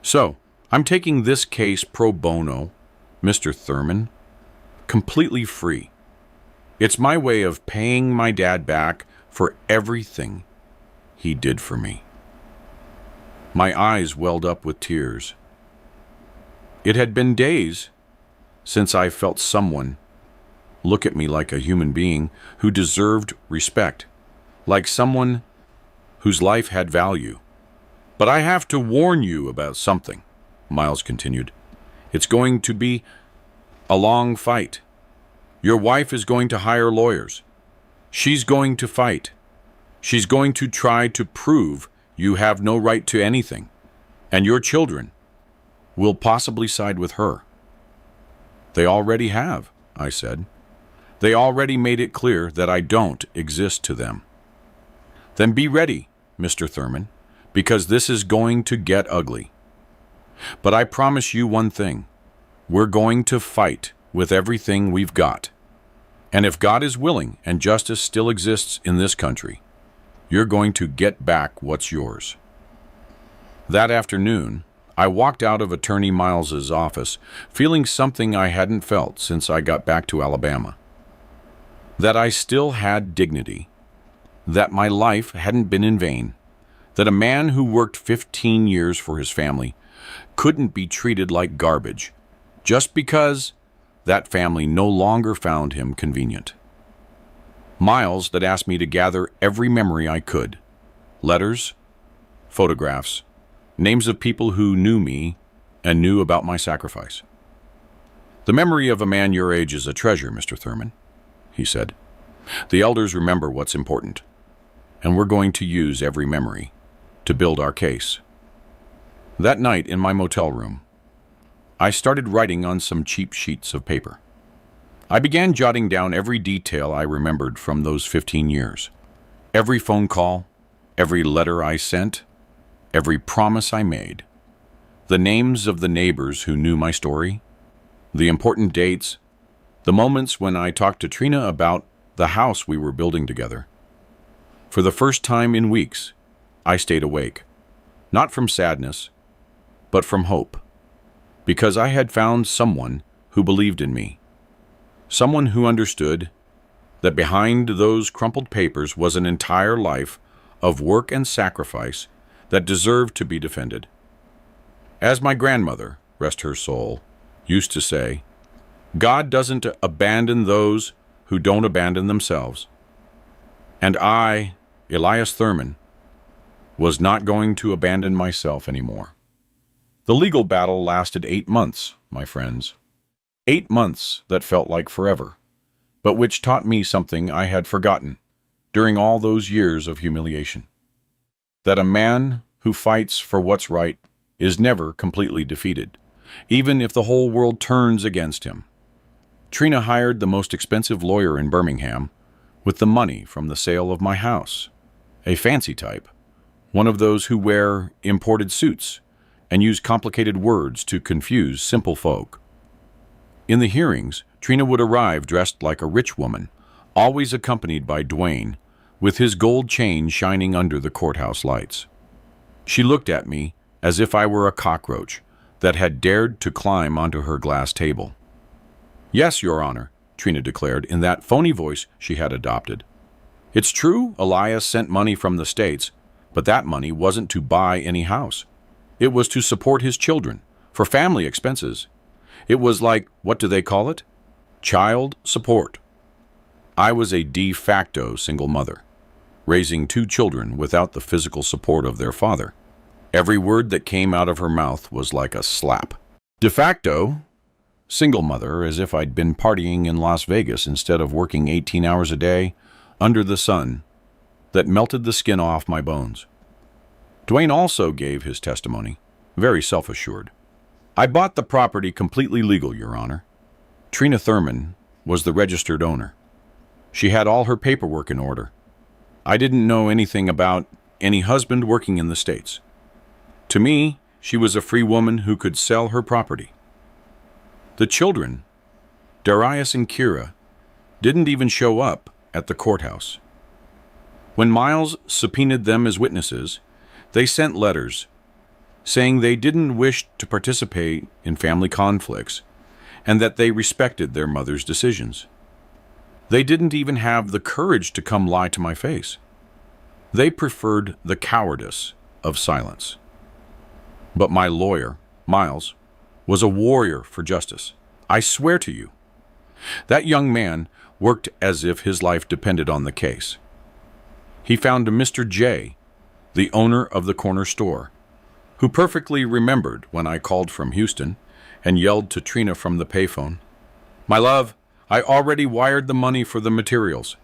So, I'm taking this case pro bono, Mr. Thurman, completely free. It's my way of paying my dad back for everything he did for me." My eyes welled up with tears. It had been days since I felt someone look at me like a human being who deserved respect, like someone whose life had value. "But I have to warn you about something," Miles continued. "It's going to be a long fight. Your wife is going to hire lawyers. She's going to fight. She's going to try to prove you have no right to anything, and your children will possibly side with her." "They already have," I said. "They already made it clear that I don't exist to them." "Then be ready, Mr. Thurman, because this is going to get ugly. But I promise you one thing. We're going to fight with everything we've got. And if God is willing and justice still exists in this country, you're going to get back what's yours. That afternoon, I walked out of Attorney Miles's office feeling something I hadn't felt since I got back to Alabama. That I still had dignity, that my life hadn't been in vain, that a man who worked 15 years for his family couldn't be treated like garbage just because that family no longer found him convenient. Miles that asked me to gather every memory I could, letters, photographs, names of people who knew me and knew about my sacrifice. The memory of a man your age is a treasure, Mr. Thurman, he said. The elders remember what's important, and we're going to use every memory to build our case. That night in my motel room, I started writing on some cheap sheets of paper. I began jotting down every detail I remembered from those 15 years. Every phone call, every letter I sent, every promise I made. The names of the neighbors who knew my story, the important dates, the moments when I talked to Trina about the house we were building together. For the first time in weeks, I stayed awake, not from sadness, but from hope, because I had found someone who believed in me, someone who understood that behind those crumpled papers was an entire life of work and sacrifice that deserved to be defended. As my grandmother, rest her soul, used to say, God doesn't abandon those who don't abandon themselves. And I, Elias Thurman, was not going to abandon myself anymore. The legal battle lasted 8 months, my friends. 8 months that felt like forever, but which taught me something I had forgotten during all those years of humiliation. That a man who fights for what's right is never completely defeated, even if the whole world turns against him. Trina hired the most expensive lawyer in Birmingham with the money from the sale of my house, a fancy type, one of those who wear imported suits and use complicated words to confuse simple folk. In the hearings, Trina would arrive dressed like a rich woman, always accompanied by Dwayne, with his gold chain shining under the courthouse lights. She looked at me as if I were a cockroach that had dared to climb onto her glass table. Yes, Your Honor, Trina declared in that phony voice she had adopted. It's true Elias sent money from the States, but that money wasn't to buy any house. It was to support his children, for family expenses. It was like, what do they call it? Child support. I was a de facto single mother, raising 2 children without the physical support of their father. Every word that came out of her mouth was like a slap. De facto, single mother, as if I'd been partying in Las Vegas instead of working 18 hours a day under the sun that melted the skin off my bones. Dwayne also gave his testimony, very self-assured. I bought the property completely legal, Your Honor. Trina Thurman was the registered owner. She had all her paperwork in order. I didn't know anything about any husband working in the States. To me, she was a free woman who could sell her property. The children, Darius and Kira, didn't even show up at the courthouse. When Miles subpoenaed them as witnesses, they sent letters saying they didn't wish to participate in family conflicts and that they respected their mother's decisions. They didn't even have the courage to come lie to my face. They preferred the cowardice of silence. But my lawyer, Miles, was a warrior for justice. I swear to you. That young man worked as if his life depended on the case. He found a Mr. J, the owner of the corner store, who perfectly remembered when I called from Houston and yelled to Trina from the payphone, "My love, I already wired the money for the materials.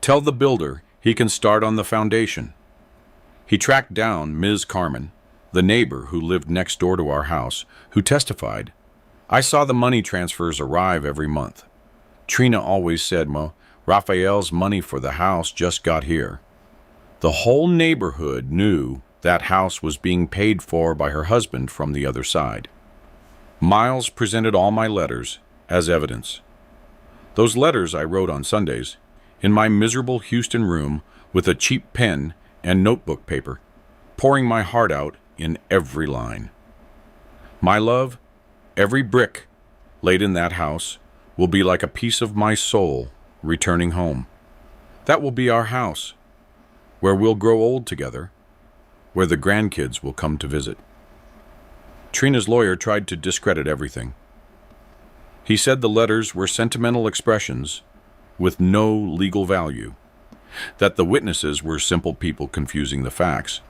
Tell the builder he can start on the foundation." He tracked down Ms. Carmen, the neighbor who lived next door to our house, who testified, "I saw the money transfers arrive every month. Trina always said, Raphael's money for the house just got here." The whole neighborhood knew that house was being paid for by her husband from the other side. Miles presented all my letters as evidence. Those letters I wrote on Sundays, in my miserable Houston room with a cheap pen and notebook paper, pouring my heart out in every line. My love, every brick laid in that house will be like a piece of my soul returning home. That will be our house, where we'll grow old together, where the grandkids will come to visit. Trina's lawyer tried to discredit everything. He said the letters were sentimental expressions with no legal value, that the witnesses were simple people confusing the facts,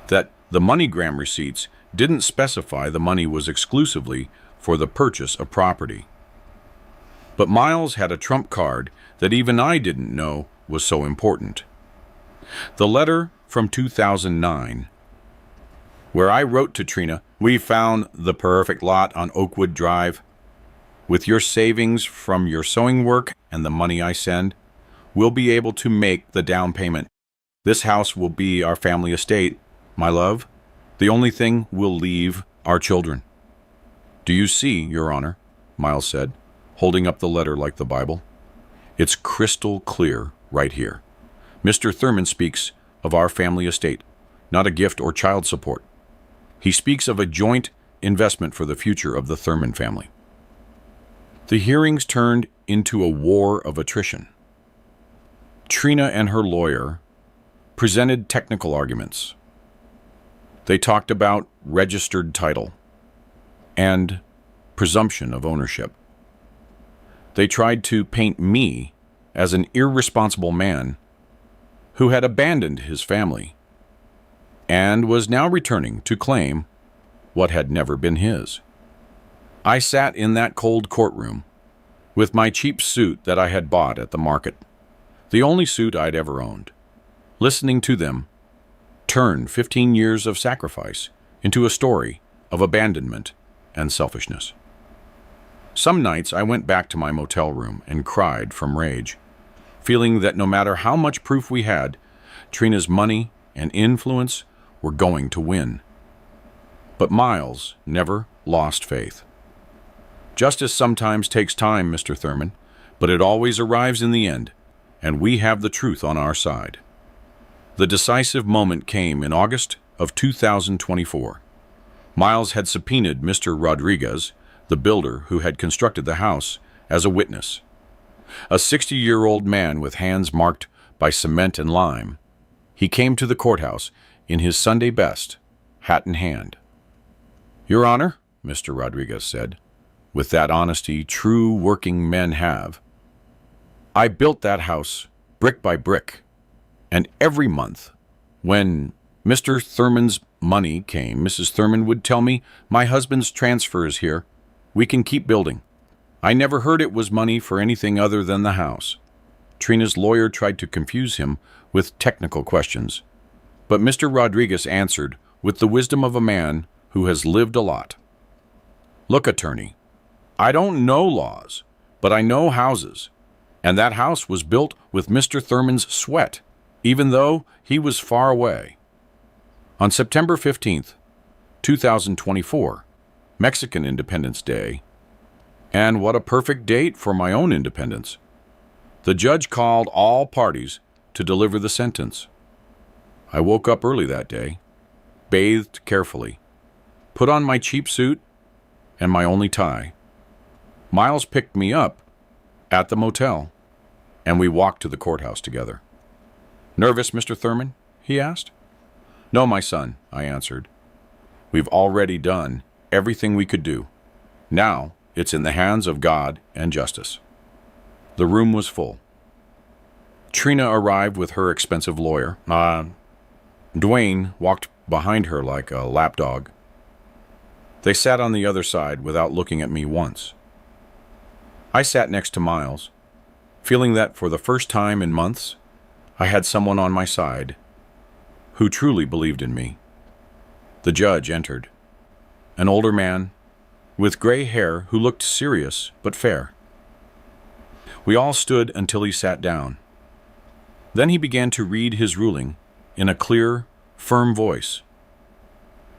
that the MoneyGram receipts didn't specify the money was exclusively for the purchase of property. But Miles had a trump card that even I didn't know was so important. The letter from 2009, where I wrote to Trina, "We found the perfect lot on Oakwood Drive. With your savings from your sewing work and the money I send, we'll be able to make the down payment. This house will be our family estate, my love. The only thing we'll leave our children." "Do you see, Your Honor?" Miles said, holding up the letter like the Bible. "It's crystal clear right here. Mr. Thurman speaks of our family estate, not a gift or child support. He speaks of a joint investment for the future of the Thurman family." The hearings turned into a war of attrition. Trina and her lawyer presented technical arguments. They talked about registered title and presumption of ownership. They tried to paint me as an irresponsible man who had abandoned his family and was now returning to claim what had never been his. I sat in that cold courtroom with my cheap suit that I had bought at the market, the only suit I'd ever owned, listening to them turn 15 years of sacrifice into a story of abandonment and selfishness. Some nights I went back to my motel room and cried from rage, feeling that no matter how much proof we had, Trina's money and influence were going to win. But Miles never lost faith. "Justice sometimes takes time, Mr. Thurman, but it always arrives in the end, and we have the truth on our side." The decisive moment came in August of 2024. Miles had subpoenaed Mr. Rodriguez, the builder who had constructed the house, as a witness. A 60-year-old man with hands marked by cement and lime. He came to the courthouse in his Sunday best, hat in hand. "Your Honor," Mr. Rodriguez said, with that honesty true working men have, "I built that house brick by brick, and every month, when Mr. Thurman's money came, Mrs. Thurman would tell me, 'My husband's transfer is here. We can keep building.' I never heard it was money for anything other than the house." Trina's lawyer tried to confuse him with technical questions, but Mr. Rodriguez answered with the wisdom of a man who has lived a lot. "Look, attorney, I don't know laws, but I know houses, and that house was built with Mr. Thurman's sweat, even though he was far away. On September 15th, 2024, Mexican Independence Day, and what a perfect date for my own independence, the judge called all parties to deliver the sentence. I woke up early that day, bathed carefully, put on my cheap suit and my only tie. Miles picked me up at the motel, and we walked to the courthouse together. "Nervous, Mr. Thurman?" he asked. "No, my son," I answered. "We've already done everything we could do. Now it's in the hands of God and justice." The room was full. Trina arrived with her expensive lawyer. Dwayne walked behind her like a lapdog. They sat on the other side without looking at me once. I sat next to Miles, feeling that for the first time in months, I had someone on my side who truly believed in me. The judge entered, an older man with gray hair who looked serious but fair. We all stood until he sat down. Then he began to read his ruling in a clear, firm voice.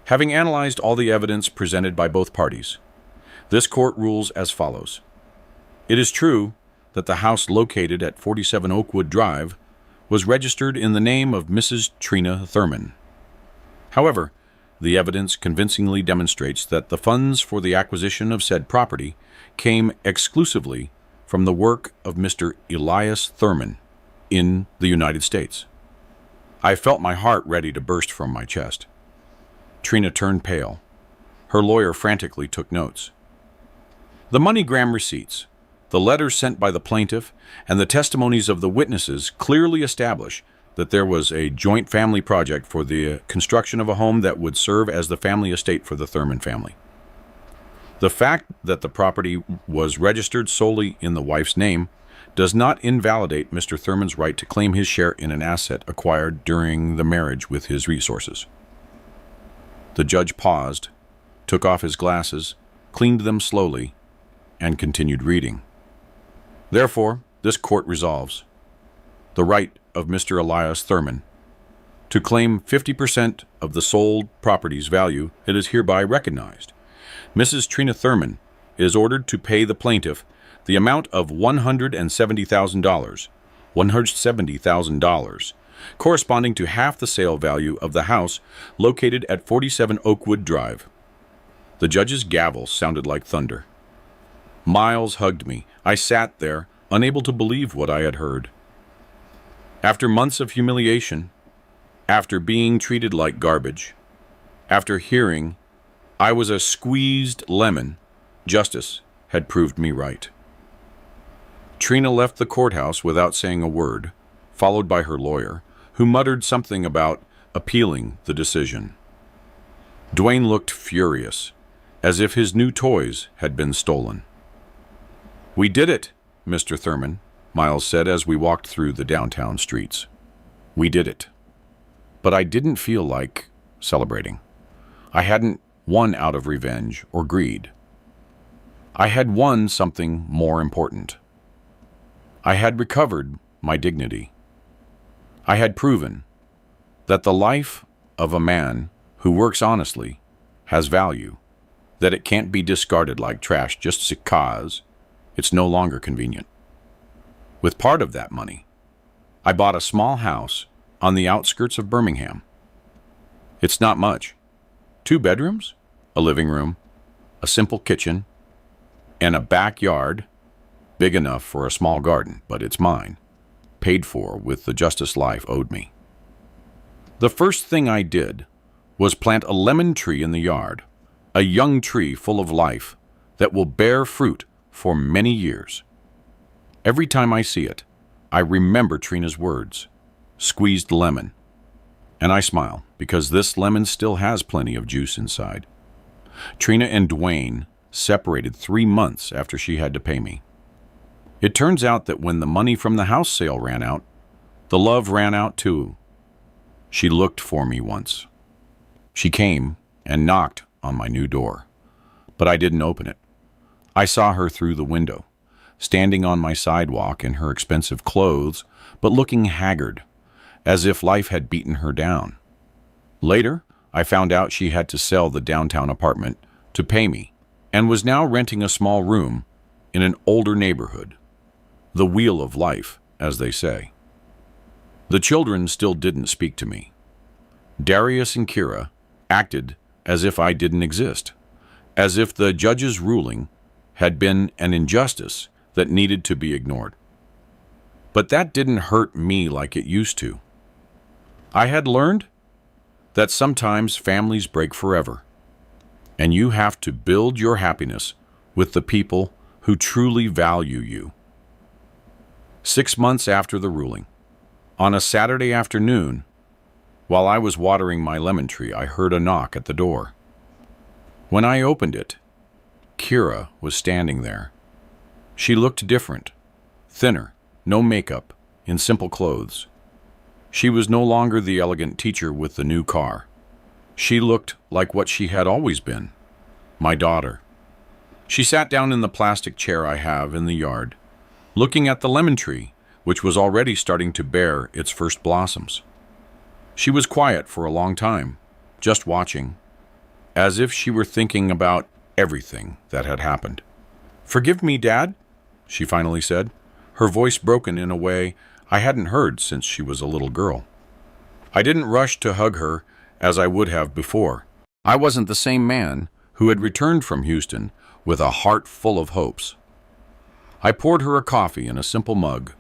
Having analyzed all the evidence presented by both parties, this court rules as follows. It is true that the house located at 47 Oakwood Drive was registered in the name of Mrs. Trina Thurman. However, the evidence convincingly demonstrates that the funds for the acquisition of said property came exclusively from the work of Mr. Elias Thurman in the United States. I felt my heart ready to burst from my chest. Trina turned pale. Her lawyer frantically took notes. The MoneyGram receipts, the letters sent by the plaintiff, and the testimonies of the witnesses clearly establish that there was a joint family project for the construction of a home that would serve as the family estate for the Thurman family. The fact that the property was registered solely in the wife's name does not invalidate Mr. Thurman's right to claim his share in an asset acquired during the marriage with his resources. The judge paused, took off his glasses, cleaned them slowly, and continued reading. Therefore, this court resolves the right of Mr. Elias Thurman to claim 50% of the sold property's value. It is hereby recognized. Mrs. Trina Thurman is ordered to pay the plaintiff the amount of $170,000, corresponding to half the sale value of the house located at 47 Oakwood Drive. The judge's gavel sounded like thunder. Miles hugged me. I sat there, unable to believe what I had heard. After months of humiliation, after being treated like garbage, after hearing I was a squeezed lemon, justice had proved me right. Trina left the courthouse without saying a word, followed by her lawyer, who muttered something about appealing the decision. Dwayne looked furious, as if his new toys had been stolen. "We did it, Mr. Thurman," Miles said as we walked through the downtown streets. "We did it." But I didn't feel like celebrating. I hadn't won out of revenge or greed. I had won something more important. I had recovered my dignity. I had proven that the life of a man who works honestly has value, that it can't be discarded like trash just because it's no longer convenient. With part of that money, I bought a small house on the outskirts of Birmingham. It's not much. 2 bedrooms, a living room, a simple kitchen, and a backyard big enough for a small garden, but it's mine, paid for with the justice life owed me. The first thing I did was plant a lemon tree in the yard, a young tree full of life that will bear fruit for many years. Every time I see it, I remember Trina's words, squeezed lemon, and I smile because this lemon still has plenty of juice inside. Trina and Dwayne separated 3 months after she had to pay me. It turns out that when the money from the house sale ran out, the love ran out too. She looked for me once. She came and knocked on my new door, but I didn't open it. I saw her through the window, standing on my sidewalk in her expensive clothes, but looking haggard, as if life had beaten her down. Later, I found out she had to sell the downtown apartment to pay me and was now renting a small room in an older neighborhood. The wheel of life, as they say. The children still didn't speak to me. Darius and Kira acted as if I didn't exist, as if the judge's ruling had been an injustice that needed to be ignored. But that didn't hurt me like it used to. I had learned that sometimes families break forever, and you have to build your happiness with the people who truly value you. 6 months after the ruling, on a Saturday afternoon, while I was watering my lemon tree, I heard a knock at the door. When I opened it, Kira was standing there. She looked different, thinner, no makeup, in simple clothes. She was no longer the elegant teacher with the new car. She looked like what she had always been, my daughter. She sat down in the plastic chair I have in the yard, looking at the lemon tree, which was already starting to bear its first blossoms. She was quiet for a long time, just watching, as if she were thinking about everything that had happened. "Forgive me, Dad," she finally said. her voice broken in a way I hadn't heard since she was a little girl. I didn't rush to hug her as I would have before. I wasn't the same man who had returned from Houston with a heart full of hopes. I poured her a coffee in a simple mug.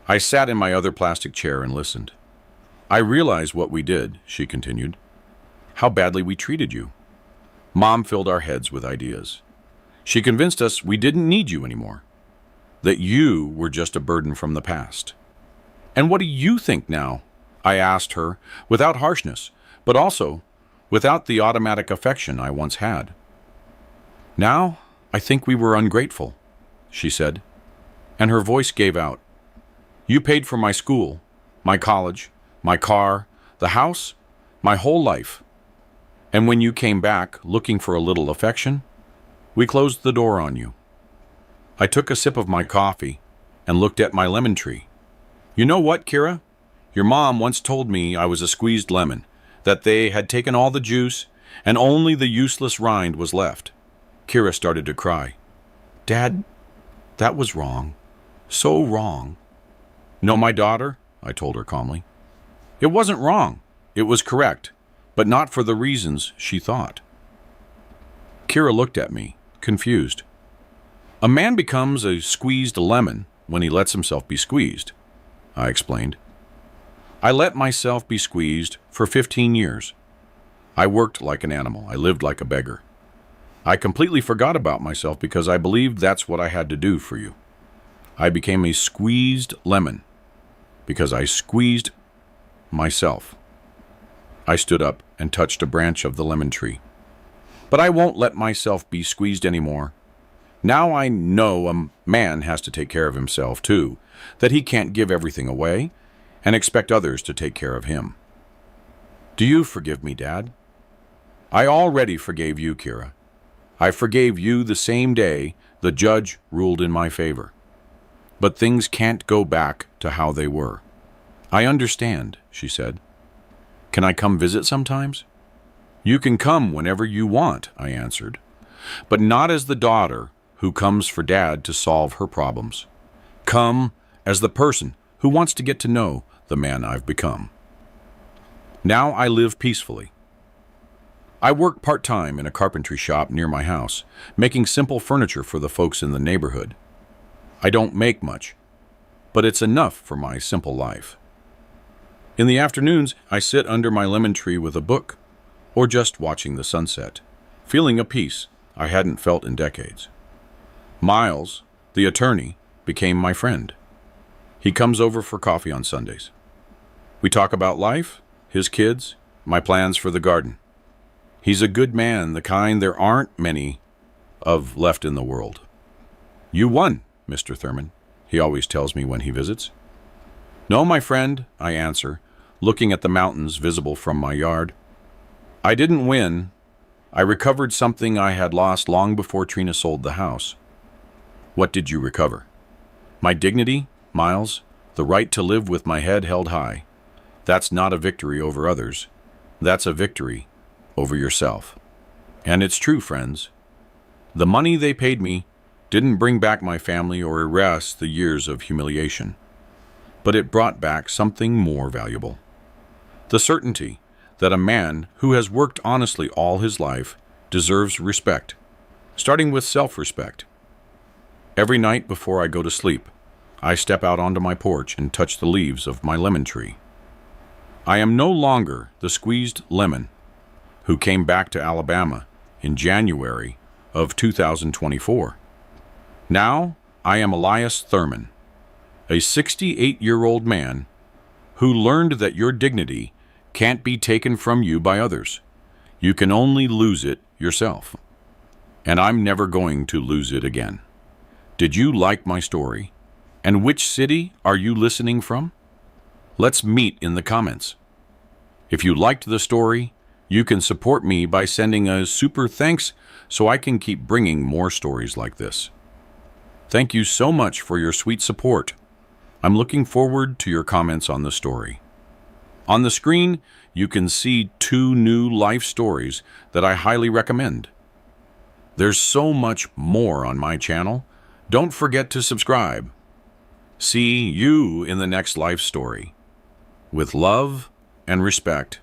I sat in my other plastic chair and listened. I realized what we did, she continued. How badly we treated you. Mom filled our heads with ideas. She convinced us we didn't need you anymore, that you were just a burden from the past. And what do you think now? I asked her, without harshness, but also without the automatic affection I once had. Now, I think we were ungrateful, she said, and her voice gave out. You paid for my school, my college, my car, the house, my whole life. And when you came back looking for a little affection, we closed the door on you. I took a sip of my coffee and looked at my lemon tree. You know what, Kira? Your mom once told me I was a squeezed lemon, that they had taken all the juice and only the useless rind was left. Kira started to cry. Dad, that was wrong. So wrong. No, my daughter, I told her calmly. It wasn't wrong. It was correct, but not for the reasons she thought. Kira looked at me, confused. A man becomes a squeezed lemon when he lets himself be squeezed, I explained. I let myself be squeezed for 15 years. I worked like an animal. I lived like a beggar. I completely forgot about myself because I believed that's what I had to do for you. I became a squeezed lemon because I squeezed myself. I stood up and touched a branch of the lemon tree. But I won't let myself be squeezed anymore. Now I know a man has to take care of himself too, that he can't give everything away and expect others to take care of him. Do you forgive me, Dad? I already forgave you, Kira. I forgave you the same day the judge ruled in my favor. But things can't go back to how they were. I understand, she said. Can I come visit sometimes? You can come whenever you want, I answered, but not as the daughter who comes for Dad to solve her problems. Come as the person who wants to get to know the man I've become. Now I live peacefully. I work part-time in a carpentry shop near my house, making simple furniture for the folks in the neighborhood. I don't make much, but it's enough for my simple life. In the afternoons, I sit under my lemon tree with a book, or just watching the sunset, feeling a peace I hadn't felt in decades. Miles, the attorney, became my friend. He comes over for coffee on Sundays. We talk about life, his kids, my plans for the garden. He's a good man, the kind there aren't many of left in the world. You won, Mr. Thurman, he always tells me when he visits. No, my friend, I answer, looking at the mountains visible from my yard. I didn't win. I recovered something I had lost long before Trina sold the house. What did you recover? My dignity, Miles, the right to live with my head held high. That's not a victory over others. That's a victory over yourself. And it's true, friends. The money they paid me didn't bring back my family or erase the years of humiliation, but it brought back something more valuable. The certainty that a man who has worked honestly all his life deserves respect, starting with self-respect. Every night before I go to sleep, I step out onto my porch and touch the leaves of my lemon tree. I am no longer the squeezed lemon who came back to Alabama in January of 2024. Now I am Elias Thurman, a 68-year-old man who learned that your dignity can't be taken from you by others. You can only lose it yourself. And I'm never going to lose it again. Did you like my story? And which city are you listening from? Let's meet in the comments. If you liked the story, you can support me by sending a super thanks so I can keep bringing more stories like this. Thank you so much for your sweet support. I'm looking forward to your comments on the story. On the screen, you can see 2 new life stories that I highly recommend. There's so much more on my channel. Don't forget to subscribe. See you in the next life story. With love and respect,